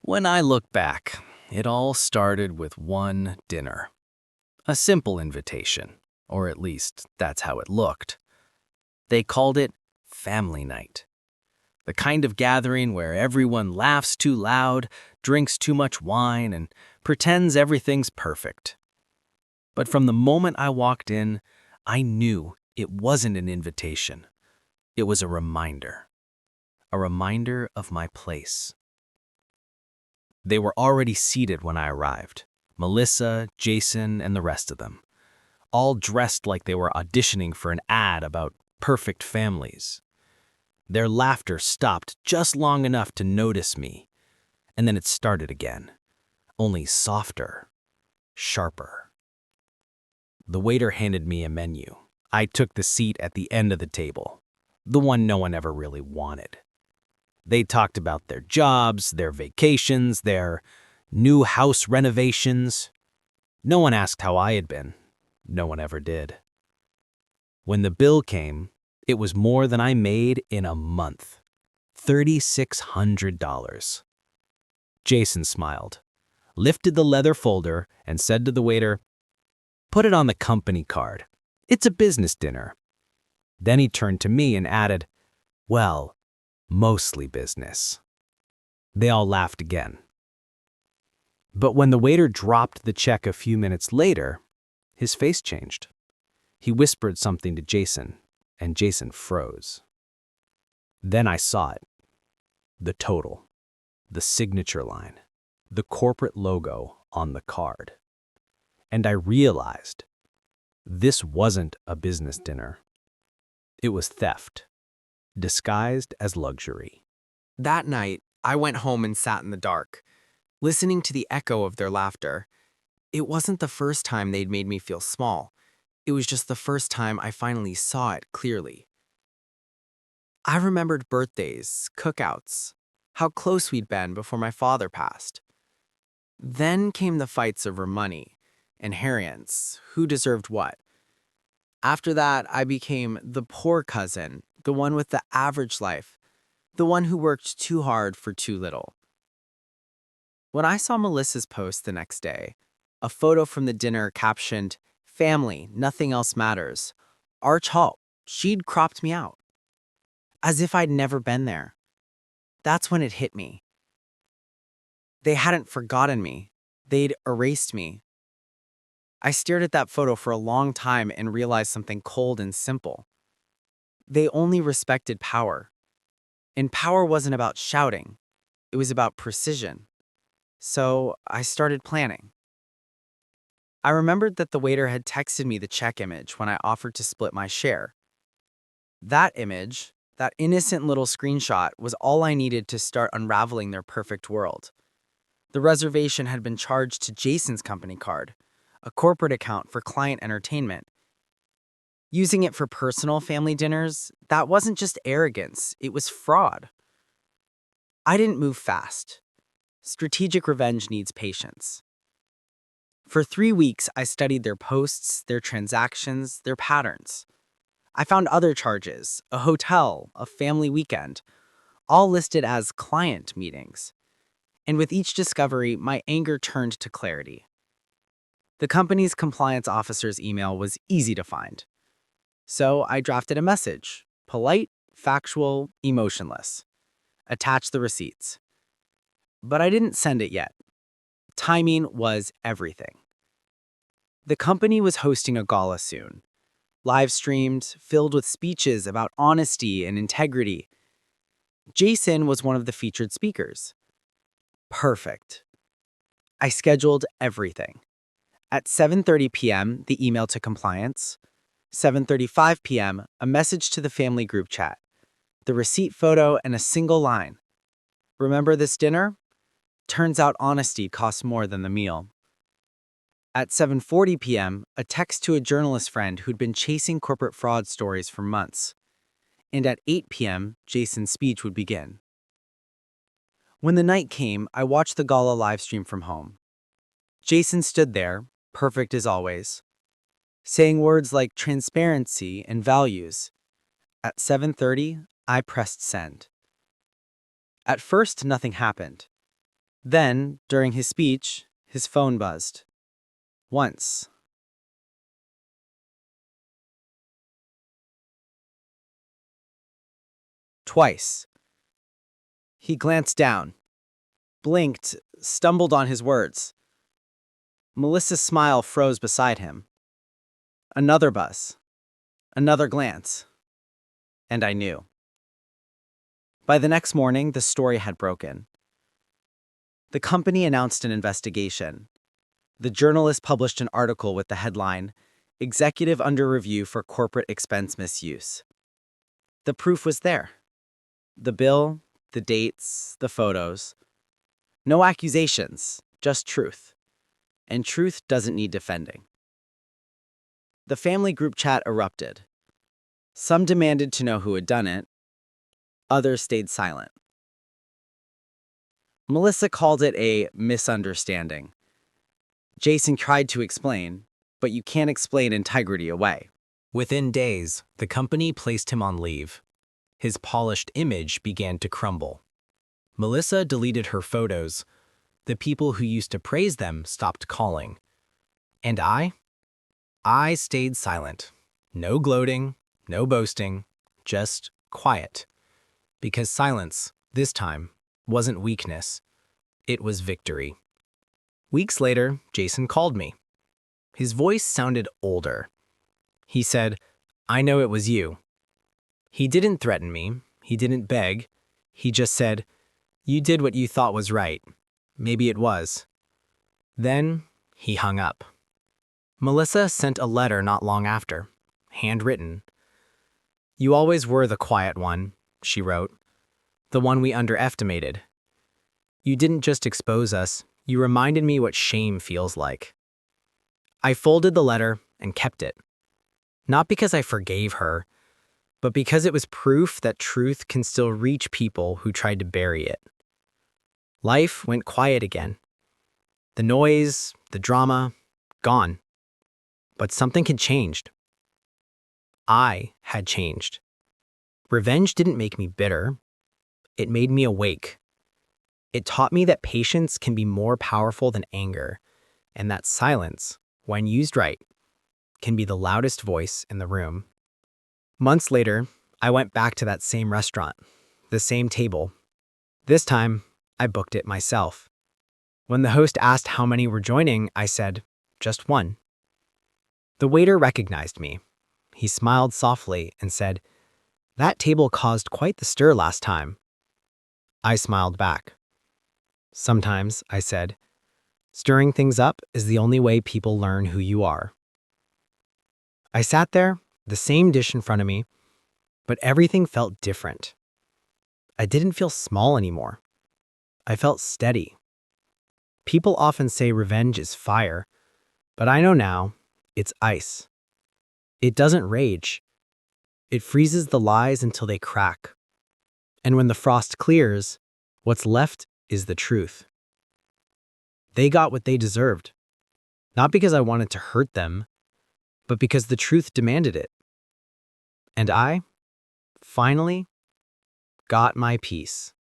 When I look back, it all started with one dinner. A simple invitation, or at least that's how it looked. They called it family night. The kind of gathering where everyone laughs too loud, drinks too much wine, and pretends everything's perfect. But from the moment I walked in, I knew it wasn't an invitation. It was a reminder of my place. They were already seated when I arrived. Melissa, Jason, and the rest of them. All dressed like they were auditioning for an ad about perfect families. Their laughter stopped just long enough to notice me, and then it started again, only softer, sharper. The waiter handed me a menu. I took the seat at the end of the table, the one no one ever really wanted. They talked about their jobs, their vacations, their new house renovations. No one asked how I had been. No one ever did. When the bill came, it was more than I made in a month. $3,600. Jason smiled, lifted the leather folder, and said to the waiter, "Put it on the company card. It's a business dinner." Then he turned to me and added, "Well, mostly business." They all laughed again. But when the waiter dropped the check a few minutes later, his face changed. He whispered something to Jason, and Jason froze. Then I saw it. The total, the signature line, the corporate logo on the card. And I realized this wasn't a business dinner. It was theft, disguised as luxury. That night, I went home and sat in the dark, listening to the echo of their laughter. It wasn't the first time they'd made me feel small. It was just the first time I finally saw it clearly. I remembered birthdays, cookouts, how close we'd been before my father passed. Then came the fights over money, inheritance, who deserved what. After that, I became the poor cousin, the one with the average life, the one who worked too hard for too little. When I saw Melissa's post the next day, a photo from the dinner captioned, "Family, nothing else matters," arch halt, she'd cropped me out. As if I'd never been there. That's when it hit me. They hadn't forgotten me. They'd erased me. I stared at that photo for a long time and realized something cold and simple. They only respected power. And power wasn't about shouting. It was about precision. So I started planning. I remembered that the waiter had texted me the check image when I offered to split my share. That image, that innocent little screenshot, was all I needed to start unraveling their perfect world. The reservation had been charged to Jason's company card, a corporate account for client entertainment. Using it for personal family dinners, that wasn't just arrogance, it was fraud. I didn't move fast. Strategic revenge needs patience. For 3 weeks, I studied their posts, their transactions, their patterns. I found other charges, a hotel, a family weekend, all listed as client meetings. And with each discovery, my anger turned to clarity. The company's compliance officer's email was easy to find. So I drafted a message, polite, factual, emotionless. Attach the receipts. But I didn't send it yet. Timing was everything. The company was hosting a gala soon, live streamed, filled with speeches about honesty and integrity. Jason was one of the featured speakers. Perfect. I scheduled everything. At 7:30 p.m., the email to compliance. 7:35 p.m., a message to the family group chat. The receipt photo and a single line. "Remember this dinner? Turns out honesty costs more than the meal." At 7:40 p.m., a text to a journalist friend who'd been chasing corporate fraud stories for months. And at 8 p.m., Jason's speech would begin. When the night came, I watched the gala livestream from home. Jason stood there, perfect as always, saying words like transparency and values. At 7:30, I pressed send. At first, nothing happened. Then, during his speech, his phone buzzed. Once. Twice. He glanced down, blinked, stumbled on his words. Melissa's smile froze beside him. Another buzz. Another glance. And I knew. By the next morning, the story had broken. The company announced an investigation. The journalist published an article with the headline, "Executive Under Review for Corporate Expense Misuse." The proof was there. The bill, the dates, the photos. No accusations, just truth. And truth doesn't need defending. The family group chat erupted. Some demanded to know who had done it. Others stayed silent. Melissa called it a misunderstanding. Jason tried to explain, but you can't explain integrity away. Within days, the company placed him on leave. His polished image began to crumble. Melissa deleted her photos. The people who used to praise them stopped calling. And I stayed silent. No gloating, no boasting, just quiet. Because silence, this time, wasn't weakness. It was victory. Weeks later, Jason called me. His voice sounded older. He said, "I know it was you." He didn't threaten me. He didn't beg. He just said, "You did what you thought was right. Maybe it was." Then he hung up. Melissa sent a letter not long after, handwritten. "You always were the quiet one," she wrote. "The one we underestimated. You didn't just expose us, you reminded me what shame feels like." I folded the letter and kept it. Not because I forgave her, but because it was proof that truth can still reach people who tried to bury it. Life went quiet again. The noise, the drama, gone. But something had changed. I had changed. Revenge didn't make me bitter. It made me awake. It taught me that patience can be more powerful than anger, and that silence, when used right, can be the loudest voice in the room. Months later, I went back to that same restaurant, the same table. This time, I booked it myself. When the host asked how many were joining, I said, "Just one." The waiter recognized me. He smiled softly and said, "That table caused quite the stir last time." I smiled back. "Sometimes," I said, "stirring things up is the only way people learn who you are." I sat there, the same dish in front of me, but everything felt different. I didn't feel small anymore. I felt steady. People often say revenge is fire, but I know now it's ice. It doesn't rage. It freezes the lies until they crack. And when the frost clears, what's left is the truth. They got what they deserved, not because I wanted to hurt them, but because the truth demanded it. And I, finally, got my peace.